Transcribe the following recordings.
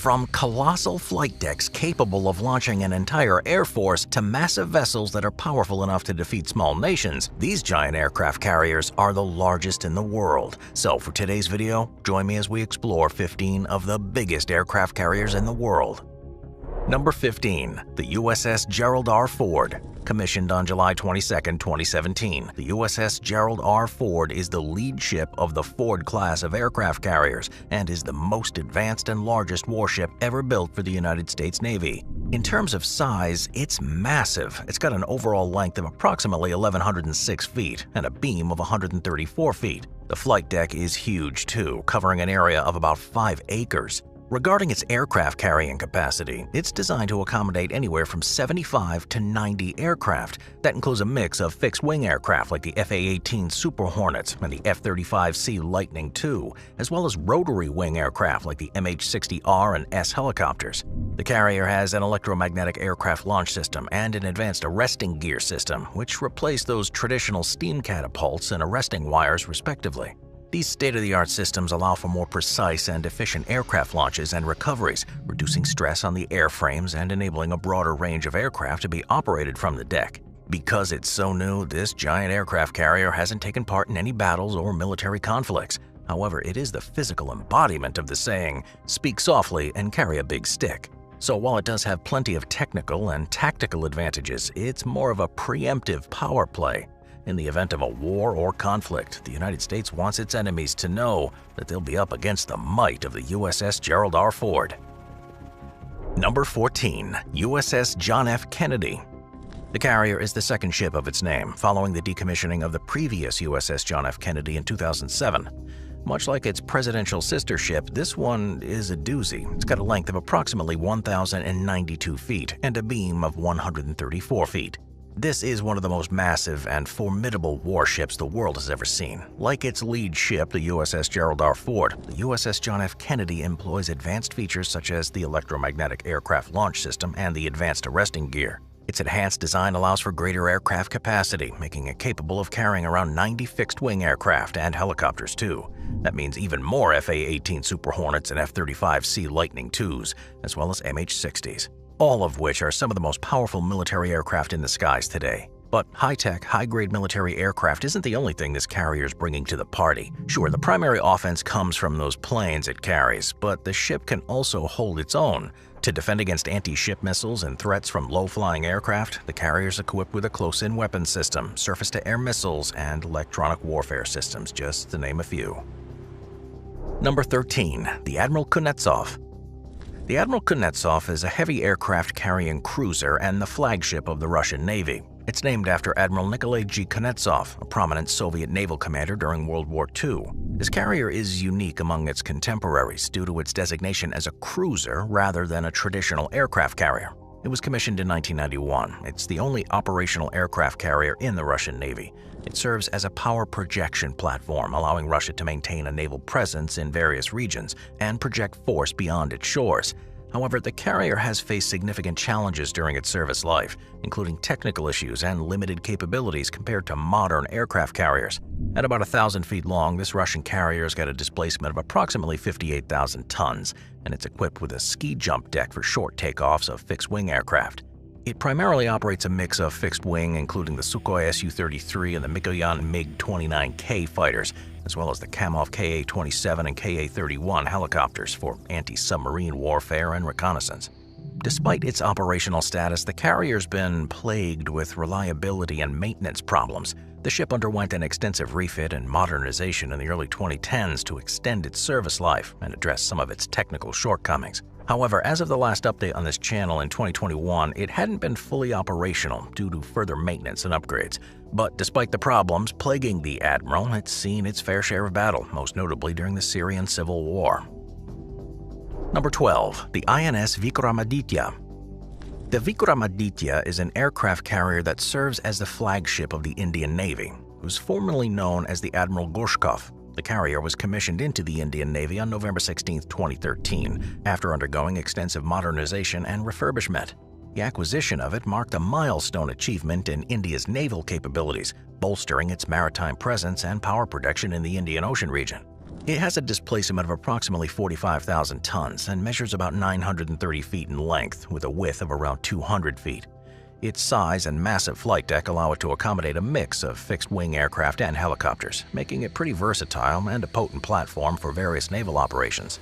From colossal flight decks capable of launching an entire air force to massive vessels that are powerful enough to defeat small nations, these giant aircraft carriers are the largest in the world. So for today's video, join me as we explore 15 of the biggest aircraft carriers in the world. Number 15. The USS Gerald R. Ford. Commissioned on July 22, 2017, the USS Gerald R. Ford is the lead ship of the Ford class of aircraft carriers and is the most advanced and largest warship ever built for the United States Navy. In terms of size, it's massive. It's got an overall length of approximately 1,106 feet and a beam of 134 feet. The flight deck is huge too, covering an area of about 5 acres. Regarding its aircraft carrying capacity, it's designed to accommodate anywhere from 75 to 90 aircraft. That includes a mix of fixed-wing aircraft like the F/A-18 Super Hornets and the F-35C Lightning II, as well as rotary-wing aircraft like the MH-60R and S helicopters. The carrier has an electromagnetic aircraft launch system and an advanced arresting gear system, which replace those traditional steam catapults and arresting wires respectively. These state-of-the-art systems allow for more precise and efficient aircraft launches and recoveries, reducing stress on the airframes and enabling a broader range of aircraft to be operated from the deck. Because it's so new, this giant aircraft carrier hasn't taken part in any battles or military conflicts. However, it is the physical embodiment of the saying, "Speak softly and carry a big stick." So while it does have plenty of technical and tactical advantages, it's more of a preemptive power play. In the event of a war or conflict, the United States wants its enemies to know that they'll be up against the might of the USS Gerald R. Ford. Number 14. USS John F. Kennedy. The carrier is the second ship of its name, following the decommissioning of the previous USS John F. Kennedy in 2007. Much like its presidential sister ship, this one is a doozy. It's got a length of approximately 1,092 feet and a beam of 134 feet. This is one of the most massive and formidable warships the world has ever seen. Like its lead ship, the USS Gerald R. Ford, the USS John F. Kennedy employs advanced features such as the electromagnetic aircraft launch system and the advanced arresting gear. Its enhanced design allows for greater aircraft capacity, making it capable of carrying around 90 fixed-wing aircraft and helicopters too. That means even more F/A-18 Super Hornets and F-35C Lightning IIs, as well as MH-60s. All of which are some of the most powerful military aircraft in the skies today. But high-tech, high-grade military aircraft isn't the only thing this carrier is bringing to the party. Sure, the primary offense comes from those planes it carries, but the ship can also hold its own. To defend against anti-ship missiles and threats from low-flying aircraft, the carrier is equipped with a close-in weapons system, surface-to-air missiles, and electronic warfare systems, just to name a few. Number 13. The Admiral Kuznetsov. The Admiral Kuznetsov is a heavy aircraft-carrying cruiser and the flagship of the Russian Navy. It's named after Admiral Nikolai G. Kuznetsov, a prominent Soviet naval commander during World War II. This carrier is unique among its contemporaries due to its designation as a cruiser rather than a traditional aircraft carrier. It was commissioned in 1991. It's the only operational aircraft carrier in the Russian Navy. It serves as a power projection platform, allowing Russia to maintain a naval presence in various regions and project force beyond its shores. However, the carrier has faced significant challenges during its service life, including technical issues and limited capabilities compared to modern aircraft carriers. At about 1,000 feet long, this Russian carrier has got a displacement of approximately 58,000 tons, and it's equipped with a ski jump deck for short takeoffs of fixed-wing aircraft. It primarily operates a mix of fixed-wing, including the Sukhoi Su-33 and the Mikoyan MiG-29K fighters, as well as the Kamov Ka-27 and Ka-31 helicopters for anti-submarine warfare and reconnaissance. Despite its operational status, the carrier's been plagued with reliability and maintenance problems. The ship underwent an extensive refit and modernization in the early 2010s to extend its service life and address some of its technical shortcomings. However, as of the last update on this channel in 2021, it hadn't been fully operational due to further maintenance and upgrades. But despite the problems plaguing the Admiral, it's seen its fair share of battle, most notably during the Syrian Civil War. Number 12. The INS Vikramaditya. The Vikramaditya is an aircraft carrier that serves as the flagship of the Indian Navy. It was formerly known as the Admiral Gorshkov. The carrier was commissioned into the Indian Navy on November 16, 2013, after undergoing extensive modernization and refurbishment. The acquisition of it marked a milestone achievement in India's naval capabilities, bolstering its maritime presence and power production in the Indian Ocean region. It has a displacement of approximately 45,000 tons and measures about 930 feet in length with a width of around 200 feet. Its size and massive flight deck allow it to accommodate a mix of fixed-wing aircraft and helicopters, making it pretty versatile and a potent platform for various naval operations.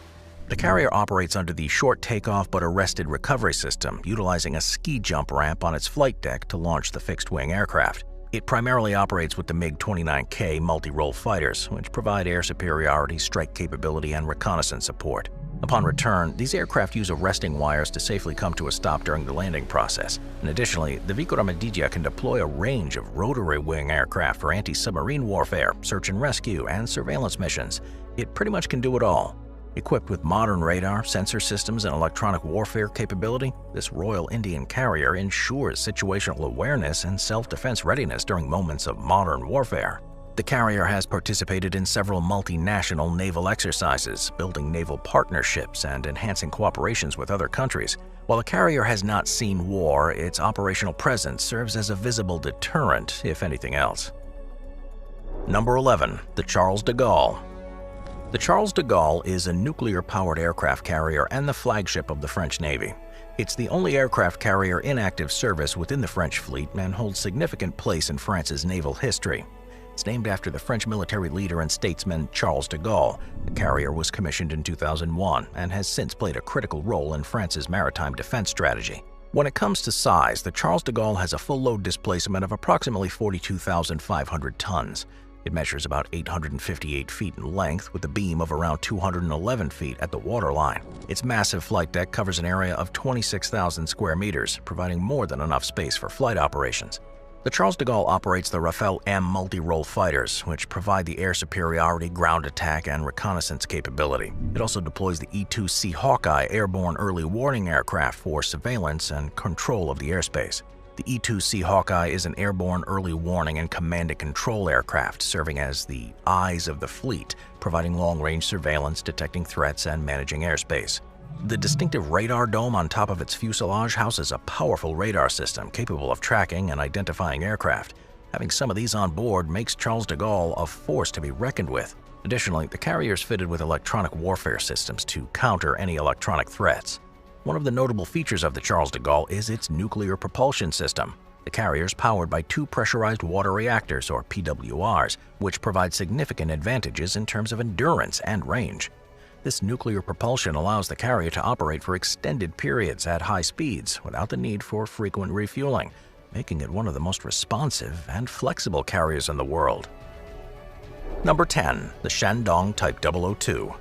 The carrier operates under the short takeoff but arrested recovery system, utilizing a ski jump ramp on its flight deck to launch the fixed-wing aircraft. It primarily operates with the MiG-29K multi-role fighters, which provide air superiority, strike capability, and reconnaissance support. Upon return, these aircraft use arresting wires to safely come to a stop during the landing process. And additionally, the Vikramaditya can deploy a range of rotary-wing aircraft for anti-submarine warfare, search and rescue, and surveillance missions. It pretty much can do it all. Equipped with modern radar, sensor systems, and electronic warfare capability, this Royal Indian carrier ensures situational awareness and self-defense readiness during moments of modern warfare. The carrier has participated in several multinational naval exercises, building naval partnerships and enhancing cooperations with other countries. While the carrier has not seen war, its operational presence serves as a visible deterrent, if anything else. Number 11. The Charles de Gaulle. The Charles de Gaulle is a nuclear-powered aircraft carrier and the flagship of the French Navy. It's the only aircraft carrier in active service within the French fleet and holds significant place in France's naval history. It's named after the French military leader and statesman Charles de Gaulle. The carrier was commissioned in 2001 and has since played a critical role in France's maritime defense strategy. When it comes to size, the Charles de Gaulle has a full load displacement of approximately 42,500 tons. It measures about 858 feet in length with a beam of around 211 feet at the waterline. Its massive flight deck covers an area of 26,000 square meters, providing more than enough space for flight operations. The Charles de Gaulle operates the Rafale M multi-role fighters, which provide the air superiority, ground attack, and reconnaissance capability. It also deploys the E-2C Hawkeye airborne early warning aircraft for surveillance and control of the airspace. The E-2C Hawkeye is an airborne early warning and command and control aircraft serving as the eyes of the fleet, providing long-range surveillance, detecting threats, and managing airspace. The distinctive radar dome on top of its fuselage houses a powerful radar system capable of tracking and identifying aircraft. Having some of these on board makes Charles de Gaulle a force to be reckoned with. Additionally, the carrier is fitted with electronic warfare systems to counter any electronic threats. One of the notable features of the Charles de Gaulle is its nuclear propulsion system. The carrier is powered by two pressurized water reactors, or PWRs, which provide significant advantages in terms of endurance and range. This nuclear propulsion allows the carrier to operate for extended periods at high speeds without the need for frequent refueling, making it one of the most responsive and flexible carriers in the world. Number 10. The Shandong Type 002.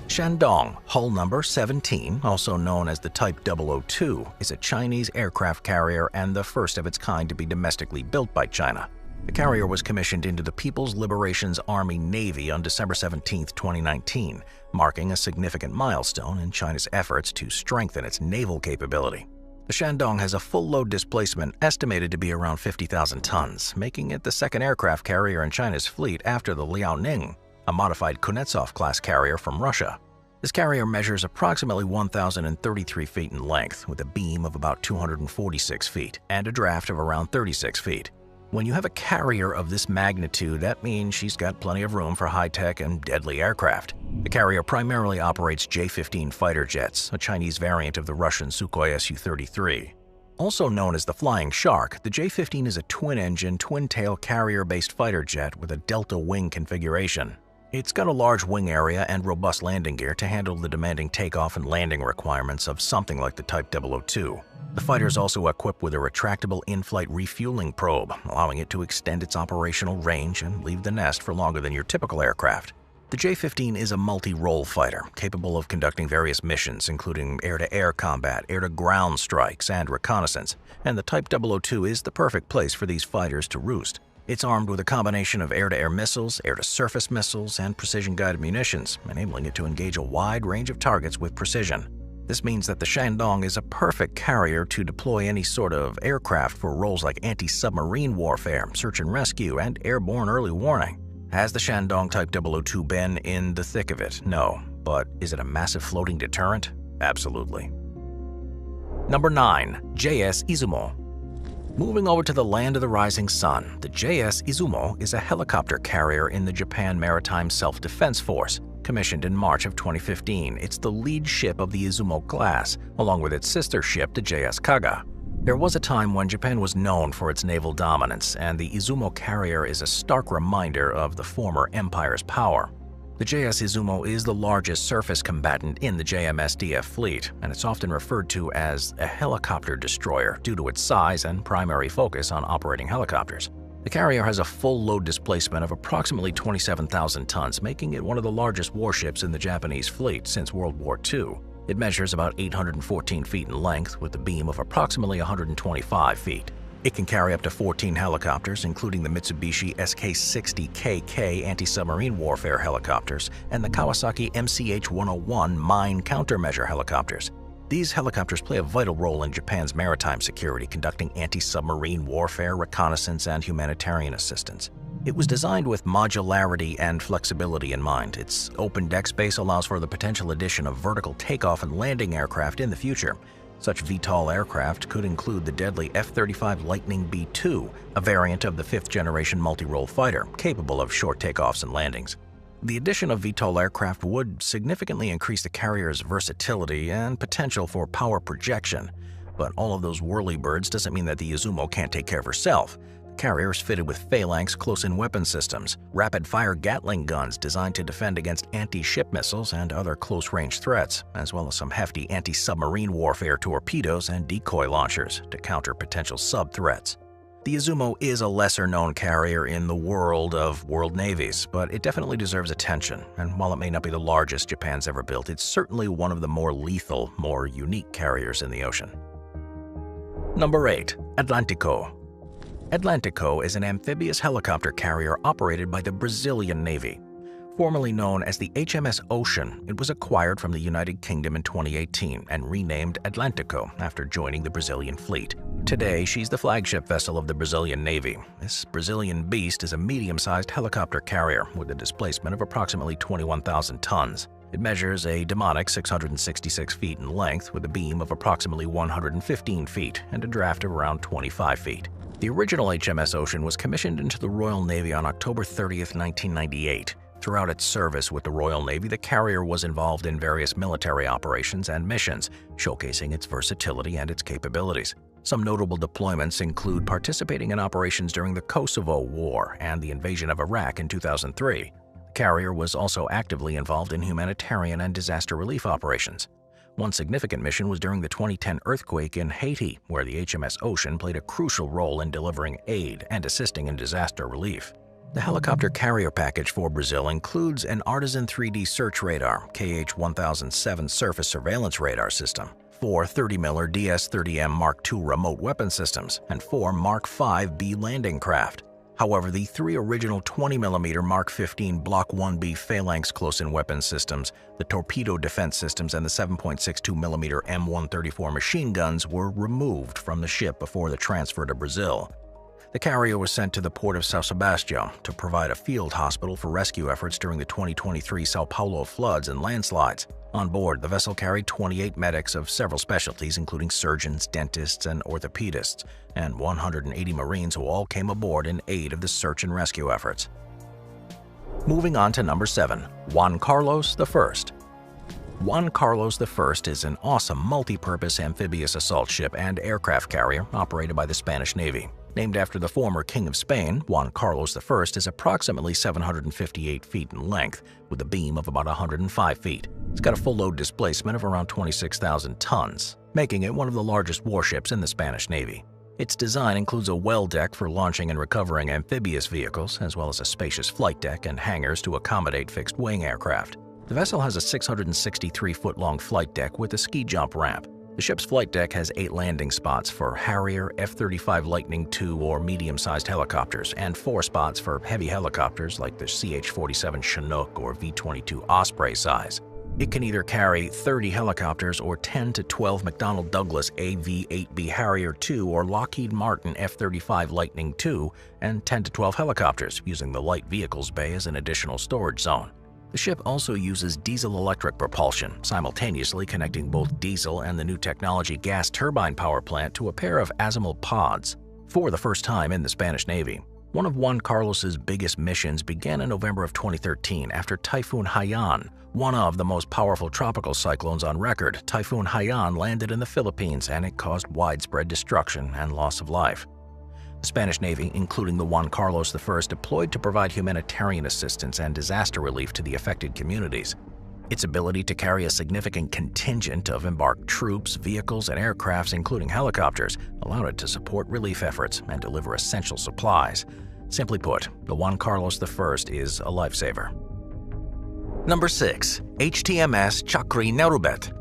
Shandong, hull number 17, also known as the Type 002, is a Chinese aircraft carrier and the first of its kind to be domestically built by China. The carrier was commissioned into the People's Liberation Army Navy on December 17, 2019, marking a significant milestone in China's efforts to strengthen its naval capability. The Shandong has a full load displacement estimated to be around 50,000 tons, making it the second aircraft carrier in China's fleet after the Liaoning, a modified Kuznetsov-class carrier from Russia. This carrier measures approximately 1,033 feet in length with a beam of about 246 feet and a draft of around 36 feet. When you have a carrier of this magnitude, that means she's got plenty of room for high-tech and deadly aircraft. The carrier primarily operates J-15 fighter jets, a Chinese variant of the Russian Sukhoi Su-33. Also known as the Flying Shark, the J-15 is a twin-engine, twin-tail carrier-based fighter jet with a delta wing configuration. It's got a large wing area and robust landing gear to handle the demanding takeoff and landing requirements of something like the Type 002. The fighter is also equipped with a retractable in-flight refueling probe, allowing it to extend its operational range and leave the nest for longer than your typical aircraft. The J-15 is a multi-role fighter, capable of conducting various missions, including air-to-air combat, air-to-ground strikes, and reconnaissance, and the Type 002 is the perfect place for these fighters to roost. It's armed with a combination of air-to-air missiles, air-to-surface missiles, and precision-guided munitions, enabling it to engage a wide range of targets with precision. This means that the Shandong is a perfect carrier to deploy any sort of aircraft for roles like anti-submarine warfare, search and rescue, and airborne early warning. Has the Shandong Type 002 been in the thick of it? No. But is it a massive floating deterrent? Absolutely. Number 9. JS Izumo. Moving over to the land of the rising sun, the JS Izumo is a helicopter carrier in the Japan Maritime Self-Defense Force. Commissioned in March of 2015, it's the lead ship of the Izumo class, along with its sister ship, the JS Kaga. There was a time when Japan was known for its naval dominance, and the Izumo carrier is a stark reminder of the former empire's power. The JS Izumo is the largest surface combatant in the JMSDF fleet, and it's often referred to as a helicopter destroyer due to its size and primary focus on operating helicopters. The carrier has a full load displacement of approximately 27,000 tons, making it one of the largest warships in the Japanese fleet since World War II. It measures about 814 feet in length with a beam of approximately 125 feet. It can carry up to 14 helicopters, including the Mitsubishi SK-60KK anti-submarine warfare helicopters and the Kawasaki MCH-101 mine countermeasure helicopters. These helicopters play a vital role in Japan's maritime security, conducting anti-submarine warfare, reconnaissance, and humanitarian assistance. It was designed with modularity and flexibility in mind. Its open deck space allows for the potential addition of vertical takeoff and landing aircraft in the future. Such VTOL aircraft could include the deadly F-35 Lightning B-2, a variant of the fifth-generation multi-role fighter, capable of short takeoffs and landings. The addition of VTOL aircraft would significantly increase the carrier's versatility and potential for power projection. But all of those whirlybirds doesn't mean that the Izumo can't take care of herself. The carrier is fitted with phalanx close-in weapon systems, rapid-fire Gatling guns designed to defend against anti-ship missiles and other close-range threats, as well as some hefty anti-submarine warfare torpedoes and decoy launchers to counter potential sub-threats. The Izumo is a lesser-known carrier in the world of world navies, but it definitely deserves attention, and while it may not be the largest Japan's ever built, it's certainly one of the more lethal, more unique carriers in the ocean. Number 8. Atlantico. Atlantico is an amphibious helicopter carrier operated by the Brazilian Navy. Formerly known as the HMS Ocean, it was acquired from the United Kingdom in 2018 and renamed Atlantico after joining the Brazilian fleet. Today, she's the flagship vessel of the Brazilian Navy. This Brazilian beast is a medium-sized helicopter carrier with a displacement of approximately 21,000 tons. It measures a demonic 666 feet in length with a beam of approximately 115 feet and a draft of around 25 feet. The original HMS Ocean was commissioned into the Royal Navy on October 30, 1998. Throughout its service with the Royal Navy, the carrier was involved in various military operations and missions, showcasing its versatility and its capabilities. Some notable deployments include participating in operations during the Kosovo War and the invasion of Iraq in 2003. The carrier was also actively involved in humanitarian and disaster relief operations. One significant mission was during the 2010 earthquake in Haiti, where the HMS Ocean played a crucial role in delivering aid and assisting in disaster relief. The helicopter carrier package for Brazil includes an Artisan 3D search radar, KH-1007 surface surveillance radar system, 4 30mm DS-30M Mark II remote weapon systems, and 4 Mark V-B landing craft. However, the 3 original 20mm Mark 15 Block 1B phalanx close-in weapon systems, the torpedo defense systems, and the 7.62mm M134 machine guns were removed from the ship before the transfer to Brazil. The carrier was sent to the port of São Sebastião to provide a field hospital for rescue efforts during the 2023 São Paulo floods and landslides. On board, the vessel carried 28 medics of several specialties, including surgeons, dentists, and orthopedists, and 180 Marines who all came aboard in aid of the search and rescue efforts. Moving on to number 7. Juan Carlos I. Juan Carlos I is an awesome multi-purpose amphibious assault ship and aircraft carrier operated by the Spanish Navy. Named after the former King of Spain, Juan Carlos I is approximately 758 feet in length, with a beam of about 105 feet. It's got a full load displacement of around 26,000 tons, making it one of the largest warships in the Spanish Navy. Its design includes a well deck for launching and recovering amphibious vehicles, as well as a spacious flight deck and hangars to accommodate fixed-wing aircraft. The vessel has a 663-foot-long flight deck with a ski jump ramp. The ship's flight deck has 8 landing spots for Harrier, F-35 Lightning II or medium-sized helicopters, and 4 spots for heavy helicopters like the CH-47 Chinook or V-22 Osprey size. It can either carry 30 helicopters or 10 to 12 McDonnell Douglas AV-8B Harrier II or Lockheed Martin F-35 Lightning II, and 10 to 12 helicopters, using the light vehicles bay as an additional storage zone. The ship also uses diesel-electric propulsion, simultaneously connecting both diesel and the new technology gas turbine power plant to a pair of Azimul pods. For the first time in the Spanish Navy, one of Juan Carlos's biggest missions began in November of 2013 after Typhoon Haiyan, one of the most powerful tropical cyclones on record. Typhoon Haiyan landed in the Philippines and it caused widespread destruction and loss of life. The Spanish Navy, including the Juan Carlos I, deployed to provide humanitarian assistance and disaster relief to the affected communities. Its ability to carry a significant contingent of embarked troops, vehicles, and aircrafts, including helicopters, allowed it to support relief efforts and deliver essential supplies. Simply put, the Juan Carlos I is a lifesaver. Number 6. HTMS Chakri Nerubet.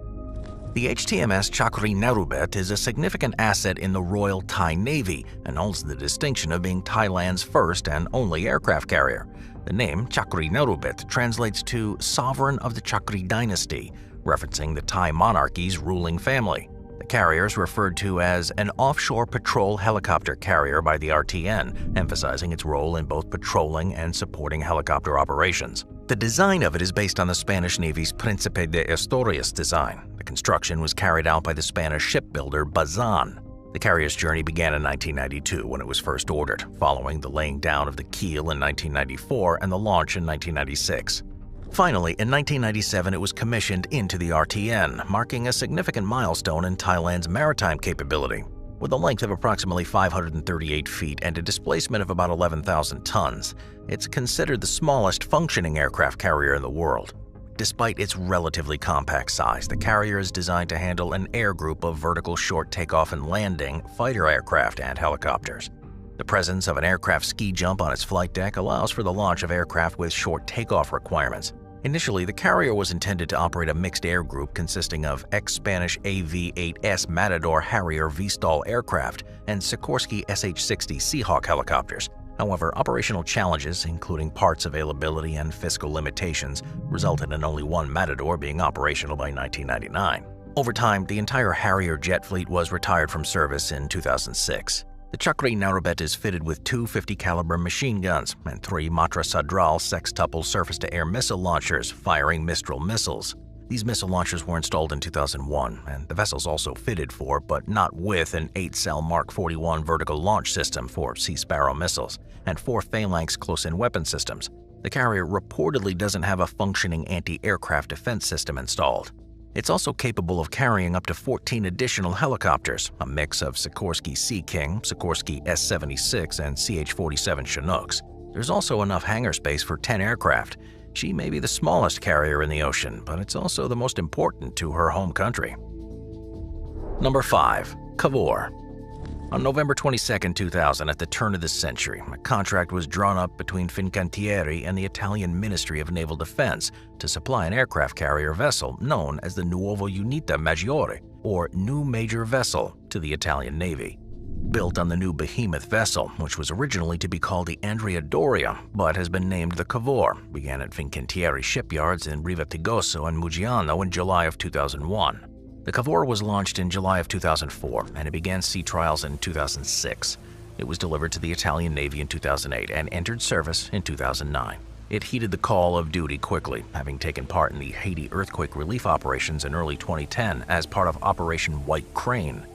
The HTMS Chakri Nerubet is a significant asset in the Royal Thai Navy and holds the distinction of being Thailand's first and only aircraft carrier. The name Chakri Nerubet translates to Sovereign of the Chakri Dynasty, referencing the Thai monarchy's ruling family. The carrier is referred to as an offshore patrol helicopter carrier by the RTN, emphasizing its role in both patrolling and supporting helicopter operations. The design of it is based on the Spanish Navy's Príncipe de Asturias design. The construction was carried out by the Spanish shipbuilder Bazan. The carrier's journey began in 1992 when it was first ordered, following the laying down of the keel in 1994 and the launch in 1996. Finally, in 1997 it was commissioned into the RTN, marking a significant milestone in Thailand's maritime capability. With a length of approximately 538 feet and a displacement of about 11,000 tons, it's considered the smallest functioning aircraft carrier in the world. Despite its relatively compact size, the carrier is designed to handle an air group of vertical short takeoff and landing, fighter aircraft, and helicopters. The presence of an aircraft ski jump on its flight deck allows for the launch of aircraft with short takeoff requirements. Initially, the carrier was intended to operate a mixed air group consisting of ex-Spanish AV-8S Matador Harrier V-STOL aircraft and Sikorsky SH-60 Seahawk helicopters. However, operational challenges, including parts availability and fiscal limitations, resulted in only one Matador being operational by 1999. Over time, the entire Harrier jet fleet was retired from service in 2006. The Chakri Nerubet is fitted with two 50-caliber machine guns and three Matra Sadral sextuple surface-to-air missile launchers firing Mistral missiles. These missile launchers were installed in 2001, and the vessel's also fitted for, but not with, an 8-cell Mark 41 vertical launch system for Sea Sparrow missiles and 4 Phalanx close-in weapon systems. The carrier reportedly doesn't have a functioning anti-aircraft defense system installed. It's also capable of carrying up to 14 additional helicopters, a mix of Sikorsky Sea King, Sikorsky S-76, and CH-47 Chinooks. There's also enough hangar space for 10 aircraft. She may be the smallest carrier in the ocean, but it's also the most important to her home country. Number 5. Cavour. On November 22, 2000, at the turn of the century, a contract was drawn up between Fincantieri and the Italian Ministry of Naval Defense to supply an aircraft carrier vessel known as the Nuova Unità Maggiore, or New Major Vessel, to the Italian Navy. Built on the new behemoth vessel, which was originally to be called the Andrea Doria, but has been named the Cavour, began at Fincantieri shipyards in Riva Tigoso and Muggiano in July of 2001. The Cavour was launched in July of 2004, and it began sea trials in 2006. It was delivered to the Italian Navy in 2008 and entered service in 2009. It heeded the call of duty quickly, having taken part in the Haiti earthquake relief operations in early 2010 as part of Operation White Crane.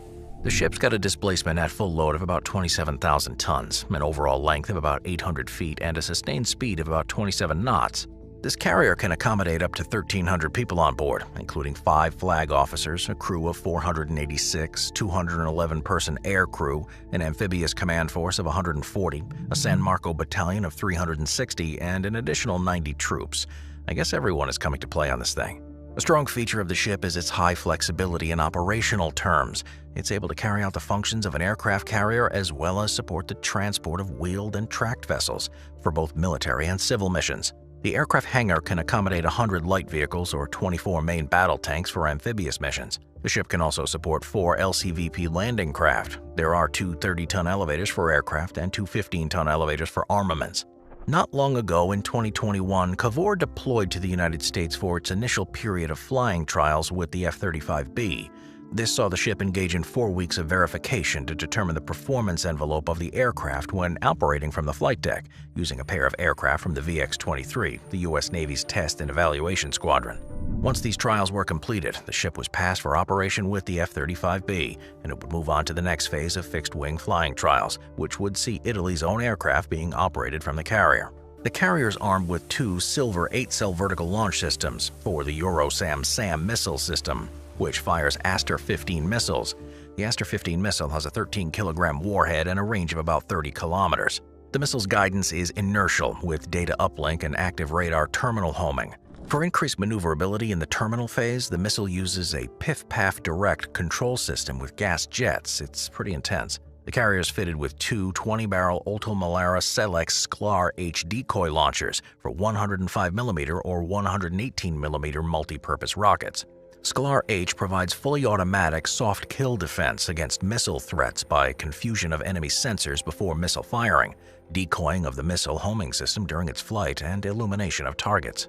The ship's got a displacement at full load of about 27,000 tons, an overall length of about 800 feet, and a sustained speed of about 27 knots. This carrier can accommodate up to 1,300 people on board, including 5 flag officers, a crew of 486, 211-person air crew, an amphibious command force of 140, a San Marco battalion of 360, and an additional 90 troops. I guess everyone is coming to play on this thing. A strong feature of the ship is its high flexibility in operational terms. It's able to carry out the functions of an aircraft carrier as well as support the transport of wheeled and tracked vessels for both military and civil missions. The aircraft hangar can accommodate 100 light vehicles or 24 main battle tanks for amphibious missions. The ship can also support 4 LCVP landing craft. There are 2 30-ton elevators for aircraft and 2 15-ton elevators for armaments. Not long ago, in 2021, Cavour deployed to the United States for its initial period of flying trials with the F-35B. This saw the ship engage in 4 weeks of verification to determine the performance envelope of the aircraft when operating from the flight deck, using a pair of aircraft from the VX-23, the U.S. Navy's test and evaluation squadron. Once these trials were completed, the ship was passed for operation with the F-35B, and it would move on to the next phase of fixed-wing flying trials, which would see Italy's own aircraft being operated from the carrier. The carrier is armed with 2 Silver 8-cell vertical launch systems for the Eurosam-SAM missile system, which fires Aster-15 missiles. The Aster-15 missile has a 13-kilogram warhead and a range of about 30 kilometers. The missile's guidance is inertial, with data uplink and active radar terminal homing. For increased maneuverability in the terminal phase, the missile uses a PIF-PAF direct control system with gas jets. It's pretty intense. The carrier is fitted with 2 20-barrel Otto-Melara Selex Sklar H decoy launchers for 105mm or 118mm multi-purpose rockets. Sklar H provides fully automatic soft kill defense against missile threats by confusion of enemy sensors before missile firing, decoying of the missile homing system during its flight, and illumination of targets.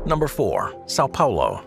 Number 4. Sao Paulo.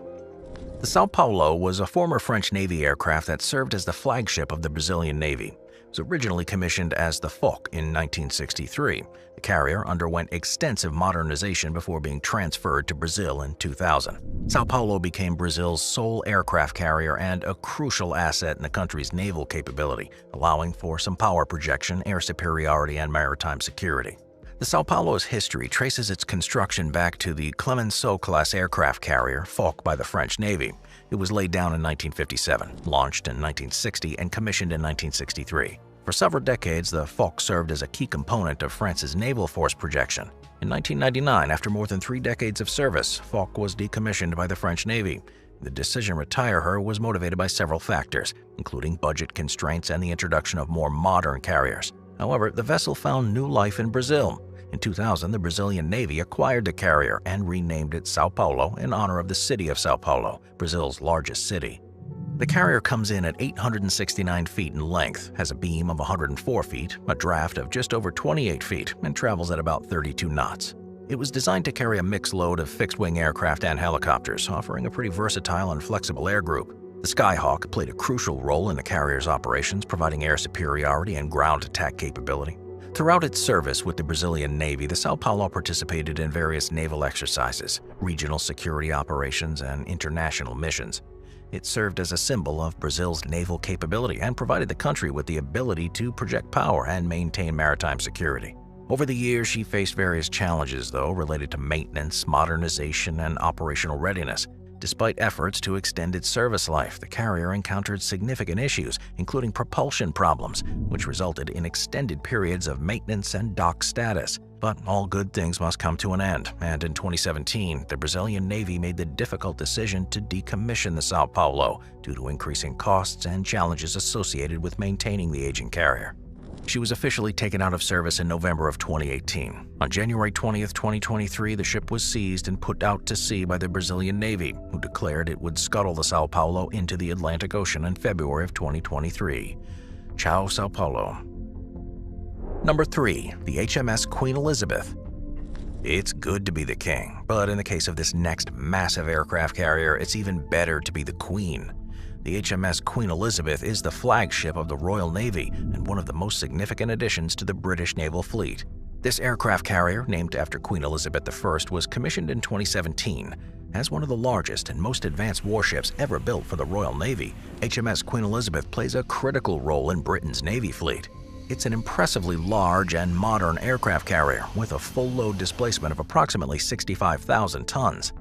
The Sao Paulo was a former French Navy aircraft that served as the flagship of the Brazilian Navy. It was originally commissioned as the Foch in 1963. The carrier underwent extensive modernization before being transferred to Brazil in 2000. Sao Paulo became Brazil's sole aircraft carrier and a crucial asset in the country's naval capability, allowing for some power projection, air superiority, and maritime security. The Sao Paulo's history traces its construction back to the Clemenceau-class aircraft carrier, Foch by the French Navy. It was laid down in 1957, launched in 1960, and commissioned in 1963. For several decades, the Foch served as a key component of France's naval force projection. In 1999, after more than 3 decades of service, Foch was decommissioned by the French Navy. The decision to retire her was motivated by several factors, including budget constraints and the introduction of more modern carriers. However, the vessel found new life in Brazil. In 2000, the Brazilian Navy acquired the carrier and renamed it Sao Paulo in honor of the city of Sao Paulo, Brazil's largest city. The carrier comes in at 869 feet in length, has a beam of 104 feet, a draft of just over 28 feet, and travels at about 32 knots. It was designed to carry a mixed load of fixed-wing aircraft and helicopters, offering a pretty versatile and flexible air group. The Skyhawk played a crucial role in the carrier's operations, providing air superiority and ground attack capability. Throughout its service with the Brazilian Navy, the Sao Paulo participated in various naval exercises, regional security operations, and international missions. It served as a symbol of Brazil's naval capability and provided the country with the ability to project power and maintain maritime security. Over the years, she faced various challenges, though, related to maintenance, modernization, and operational readiness. Despite efforts to extend its service life, the carrier encountered significant issues, including propulsion problems, which resulted in extended periods of maintenance and dock status. But all good things must come to an end, and in 2017, the Brazilian Navy made the difficult decision to decommission the Sao Paulo due to increasing costs and challenges associated with maintaining the aging carrier. She was officially taken out of service in November of 2018. On January 20, 2023, the ship was seized and put out to sea by the Brazilian Navy, who declared it would scuttle the Sao Paulo into the Atlantic Ocean in February of 2023. Ciao, Sao Paulo. Number 3. The HMS Queen Elizabeth. It's good to be the king, but in the case of this next massive aircraft carrier, it's even better to be the queen. The HMS Queen Elizabeth is the flagship of the Royal Navy and one of the most significant additions to the British naval fleet. This aircraft carrier, named after Queen Elizabeth I, was commissioned in 2017. As one of the largest and most advanced warships ever built for the Royal Navy, HMS Queen Elizabeth plays a critical role in Britain's Navy fleet. It's an impressively large and modern aircraft carrier with a full load displacement of approximately 65,000 tons.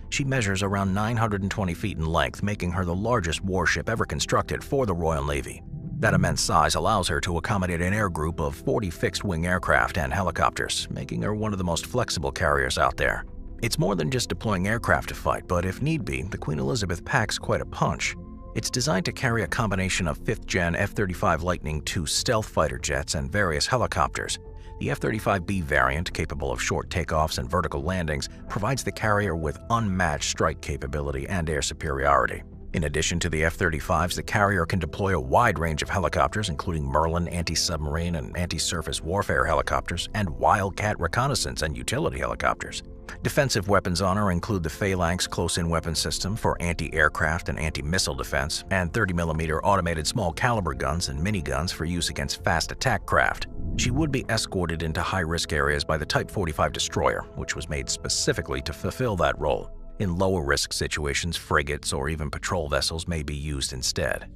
She measures around 920 feet in length, making her the largest warship ever constructed for the Royal Navy. That immense size allows her to accommodate an air group of 40 fixed-wing aircraft and helicopters, making her one of the most flexible carriers out there. It's more than just deploying aircraft to fight, but if need be, the Queen Elizabeth packs quite a punch. It's designed to carry a combination of 5th-gen F-35 Lightning II stealth fighter jets and various helicopters. The F-35B variant, capable of short takeoffs and vertical landings, provides the carrier with unmatched strike capability and air superiority. In addition to the F-35s, the carrier can deploy a wide range of helicopters, including Merlin anti-submarine and anti-surface warfare helicopters, and Wildcat reconnaissance and utility helicopters. Defensive weapons on her include the Phalanx close-in weapon system for anti-aircraft and anti-missile defense, and 30mm automated small-caliber guns and miniguns for use against fast attack craft. She would be escorted into high-risk areas by the Type 45 destroyer, which was made specifically to fulfill that role. In lower-risk situations, frigates or even patrol vessels may be used instead.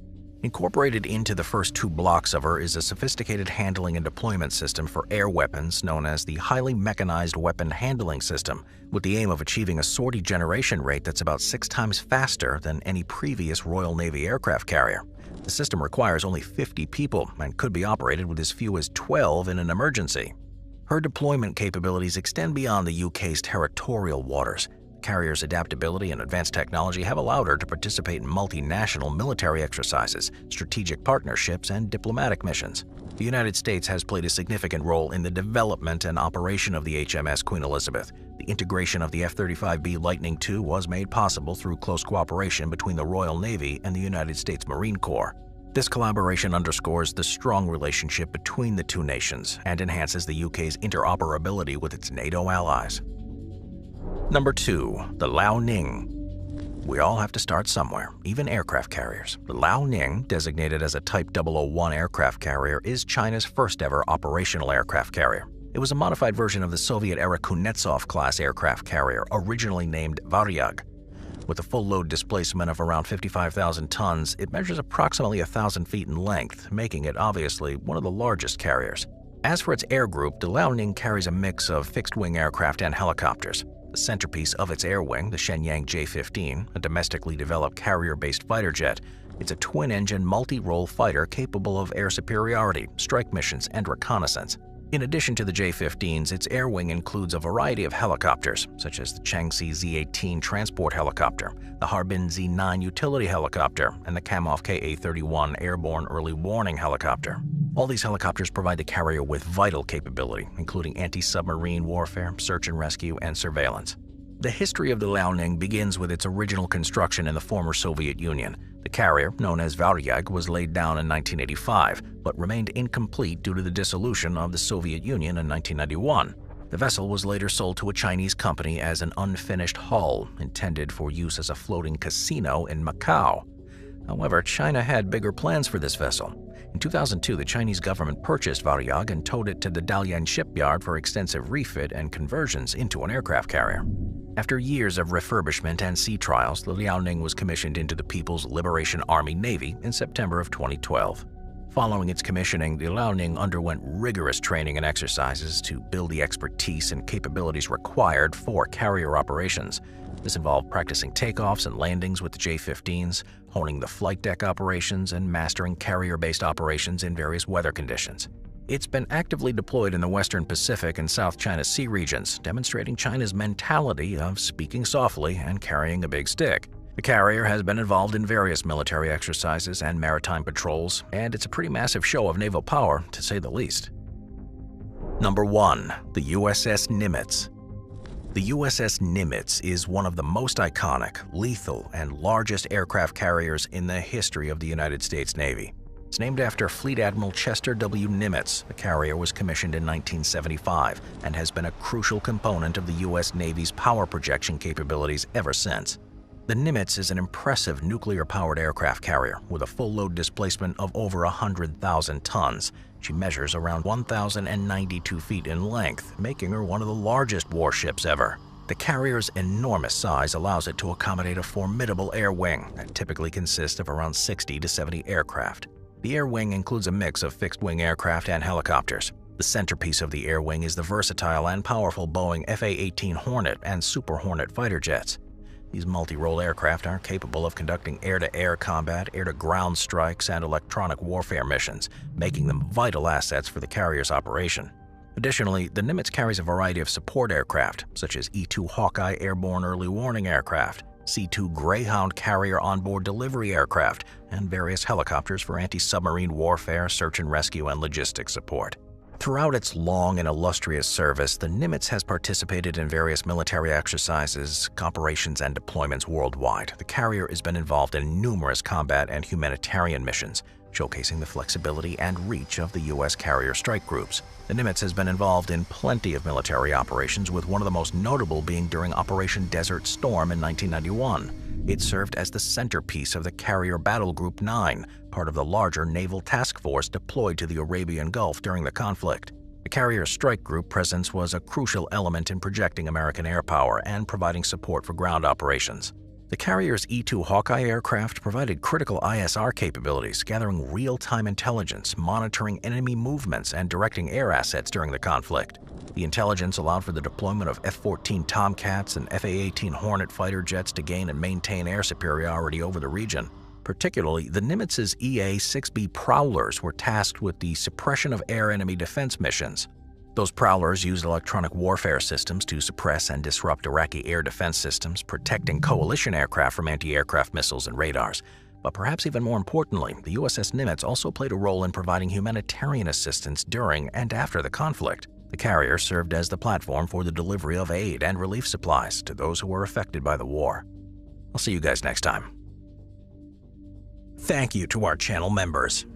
Incorporated into the first two blocks of her is a sophisticated handling and deployment system for air weapons known as the Highly Mechanized Weapon Handling System, with the aim of achieving a sortie generation rate that's about 6 times faster than any previous Royal Navy aircraft carrier. The system requires only 50 people and could be operated with as few as 12 in an emergency. Her deployment capabilities extend beyond the UK's territorial waters. The carrier's adaptability and advanced technology have allowed her to participate in multinational military exercises, strategic partnerships, and diplomatic missions. The United States has played a significant role in the development and operation of the HMS Queen Elizabeth. The integration of the F-35B Lightning II was made possible through close cooperation between the Royal Navy and the United States Marine Corps. This collaboration underscores the strong relationship between the two nations and enhances the UK's interoperability with its NATO allies. Number 2. The Liaoning. We all have to start somewhere, even aircraft carriers. The Liaoning, designated as a Type 001 aircraft carrier, is China's first-ever operational aircraft carrier. It was a modified version of the Soviet-era Kuznetsov-class aircraft carrier, originally named Varyag. With a full load displacement of around 55,000 tons, it measures approximately 1,000 feet in length, making it obviously one of the largest carriers. As for its air group, the Liaoning carries a mix of fixed-wing aircraft and helicopters. The centerpiece of its air wing, the Shenyang J-15, a domestically developed carrier-based fighter jet, it's a twin-engine multi-role fighter capable of air superiority, strike missions, and reconnaissance. In addition to the J-15s, its air wing includes a variety of helicopters, such as the Changxi Z-18 transport helicopter, the Harbin Z-9 utility helicopter, and the Kamov Ka-31 airborne early warning helicopter. All these helicopters provide the carrier with vital capability, including anti-submarine warfare, search and rescue, and surveillance. The history of the Liaoning begins with its original construction in the former Soviet Union. The carrier, known as Varyag, was laid down in 1985, but remained incomplete due to the dissolution of the Soviet Union in 1991. The vessel was later sold to a Chinese company as an unfinished hull, intended for use as a floating casino in Macau. However, China had bigger plans for this vessel. In 2002, the Chinese government purchased Varyag and towed it to the Dalian shipyard for extensive refit and conversions into an aircraft carrier. After years of refurbishment and sea trials, the Liaoning was commissioned into the People's Liberation Army Navy in September of 2012. Following its commissioning, the Liaoning underwent rigorous training and exercises to build the expertise and capabilities required for carrier operations. This involved practicing takeoffs and landings with the J-15s, honing the flight deck operations, and mastering carrier-based operations in various weather conditions. It's been actively deployed in the Western Pacific and South China Sea regions, demonstrating China's mentality of speaking softly and carrying a big stick. The carrier has been involved in various military exercises and maritime patrols, and it's a pretty massive show of naval power, to say the least. Number 1. The USS Nimitz. The USS Nimitz is one of the most iconic, lethal, and largest aircraft carriers in the history of the United States Navy. It's named after Fleet Admiral Chester W. Nimitz. The carrier was commissioned in 1975 and has been a crucial component of the U.S. Navy's power projection capabilities ever since. The Nimitz is an impressive nuclear-powered aircraft carrier with a full load displacement of over 100,000 tons. She measures around 1,092 feet in length, making her one of the largest warships ever. The carrier's enormous size allows it to accommodate a formidable air wing that typically consists of around 60 to 70 aircraft. The air wing includes a mix of fixed-wing aircraft and helicopters. The centerpiece of the air wing is the versatile and powerful Boeing FA-18 Hornet and Super Hornet fighter jets. These multi-role aircraft are capable of conducting air-to-air combat, air-to-ground strikes, and electronic warfare missions, making them vital assets for the carrier's operation. Additionally, the Nimitz carries a variety of support aircraft, such as E-2 Hawkeye airborne early warning aircraft, C-2 Greyhound carrier onboard delivery aircraft, and various helicopters for anti-submarine warfare, search and rescue, and logistics support. Throughout its long and illustrious service, the Nimitz has participated in various military exercises, operations, and deployments worldwide. The carrier has been involved in numerous combat and humanitarian missions, showcasing the flexibility and reach of the U.S. carrier strike groups. The Nimitz has been involved in plenty of military operations, with one of the most notable being during Operation Desert Storm in 1991. It served as the centerpiece of the Carrier Battle Group 9, part of the larger naval task force deployed to the Arabian Gulf during the conflict. The Carrier Strike Group presence was a crucial element in projecting American air power and providing support for ground operations. The carrier's E-2 Hawkeye aircraft provided critical ISR capabilities, gathering real-time intelligence, monitoring enemy movements, and directing air assets during the conflict. The intelligence allowed for the deployment of F-14 Tomcats and F-A-18 Hornet fighter jets to gain and maintain air superiority over the region. Particularly, the Nimitz's EA-6B Prowlers were tasked with the suppression of air enemy defense missions. Those Prowlers used electronic warfare systems to suppress and disrupt Iraqi air defense systems, protecting coalition aircraft from anti-aircraft missiles and radars. But perhaps even more importantly, the USS Nimitz also played a role in providing humanitarian assistance during and after the conflict. The carrier served as the platform for the delivery of aid and relief supplies to those who were affected by the war. I'll see you guys next time. Thank you to our channel members.